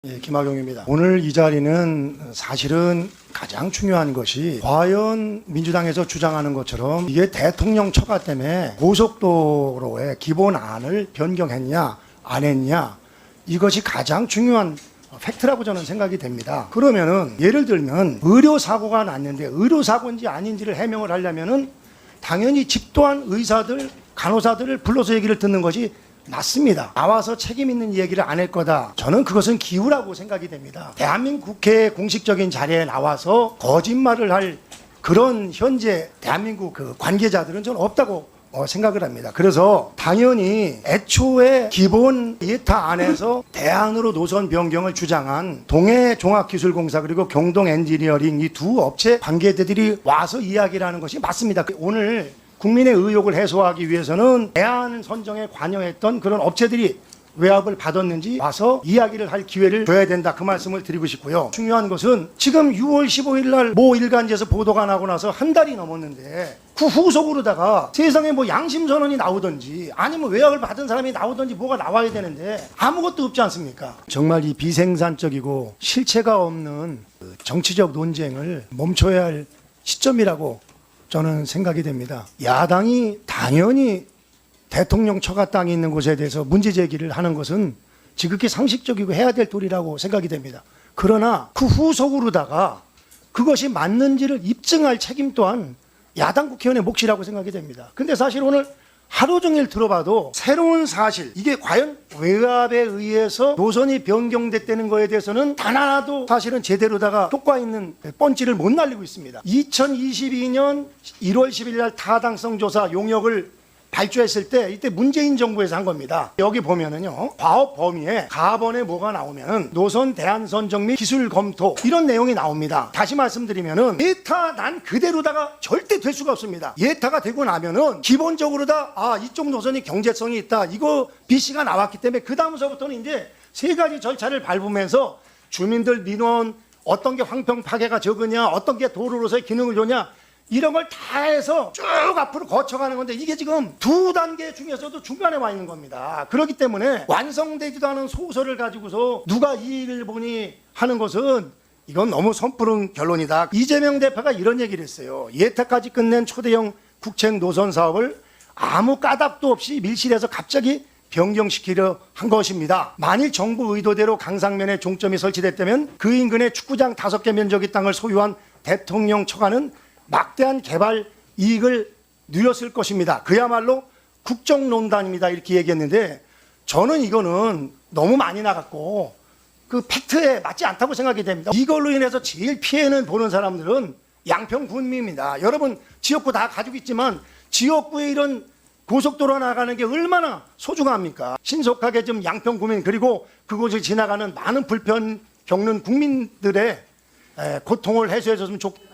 예, 김학용입니다. 오늘 이 자리는 사실은 가장 중요한 것이 과연 민주당에서 주장하는 것처럼 이게 대통령 처가 때문에 고속도로의 기본안을 변경했냐 안 했냐 이것이 가장 중요한 팩트라고 저는 생각이 됩니다. 그러면은 예를 들면 의료사고가 났는데 의료사고인지 아닌지를 해명을 하려면은 당연히 집도한 의사들, 간호사들을 불러서 얘기를 듣는 것이 맞습니다. 나와서 책임 있는 얘기를 안 할 거다. 저는 그것은 기우라고 생각이 됩니다. 대한민국 국회 공식적인 자리에 나와서 거짓말을 할 그런 현재 대한민국 그 관계자들은 저는 없다고 생각을 합니다. 그래서 당연히 애초에 기본 예타 안에서 대안으로 노선 변경을 주장한 동해종합기술공사 그리고 경동엔지니어링 이 두 업체 관계자들이 와서 이야기를 하는 것이 맞습니다. 오늘 국민의 의혹을 해소하기 위해서는 대안 선정에 관여했던 그런 업체들이 외압을 받았는지 와서 이야기를 할 기회를 줘야 된다. 그 말씀을 드리고 싶고요. 중요한 것은 지금 6월 15일 날 모 일간지에서 보도가 나고 나서 한 달이 넘었는데 그 후속으로다가 세상에 뭐 양심선언이 나오든지 아니면 외압을 받은 사람이 나오든지 뭐가 나와야 되는데 아무것도 없지 않습니까? 정말 이 비생산적이고 실체가 없는 정치적 논쟁을 멈춰야 할 시점이라고 저는 생각이 됩니다. 야당이 당연히 대통령 처가 땅이 있는 곳에 대해서 문제 제기를 하는 것은 지극히 상식적이고 해야 될 도리라고 생각이 됩니다. 그러나 그 후속으로다가 그것이 맞는지를 입증할 책임 또한 야당 국회의원의 몫이라고 생각이 됩니다. 근데 사실 오늘 하루 종일 들어봐도 새로운 사실, 이게 과연 외압에 의해서 노선이 변경됐다는 거에 대해서는 단 하나도 사실은 제대로다가 효과 있는 뻔지를 못 날리고 있습니다. 2022년 1월 10일 날 타당성 조사 용역을 발주했을 때 이때 문재인 정부에서 한 겁니다. 여기 보면은요, 과업 범위에 가번에 뭐가 나오면은 노선 대안 선정 및 기술 검토 이런 내용이 나옵니다. 다시 말씀드리면은 예타 난 그대로다가 절대 될 수가 없습니다. 예타가 되고 나면은 기본적으로 다 이쪽 노선이 경제성이 있다. 이거 BC가 나왔기 때문에 그 다음서부터는 이제 세 가지 절차를 밟으면서 주민들 민원 어떤 게 황평 파괴가 적으냐, 어떤 게 도로로서의 기능을 주냐. 이런 걸 다 해서 쭉 앞으로 거쳐가는 건데 이게 지금 두 단계 중에서도 중간에 와 있는 겁니다. 그렇기 때문에 완성되지도 않은 소설을 가지고서 누가 이익을 보니 하는 것은 이건 너무 섣부른 결론이다. 이재명 대표가 이런 얘기를 했어요. 예타까지 끝낸 초대형 국책 노선 사업을 아무 까닭도 없이 밀실에서 갑자기 변경시키려 한 것입니다. 만일 정부 의도대로 강상면에 종점이 설치됐다면 그 인근에 축구장 5개 면적의 땅을 소유한 대통령 처가는 막대한 개발 이익을 누렸을 것입니다. 그야말로 국정농단입니다. 이렇게 얘기했는데 저는 이거는 너무 많이 나갔고 그 팩트에 맞지 않다고 생각이 됩니다. 이걸로 인해서 제일 피해는 보는 사람들은 양평군민입니다. 여러분 지역구 다 가지고 있지만 지역구에 이런 고속도로 나가는 게 얼마나 소중합니까? 신속하게 좀 양평군민 그리고 그곳을 지나가는 많은 불편 겪는 국민들의 고통을 해소해 줬으면 좋겠습니다.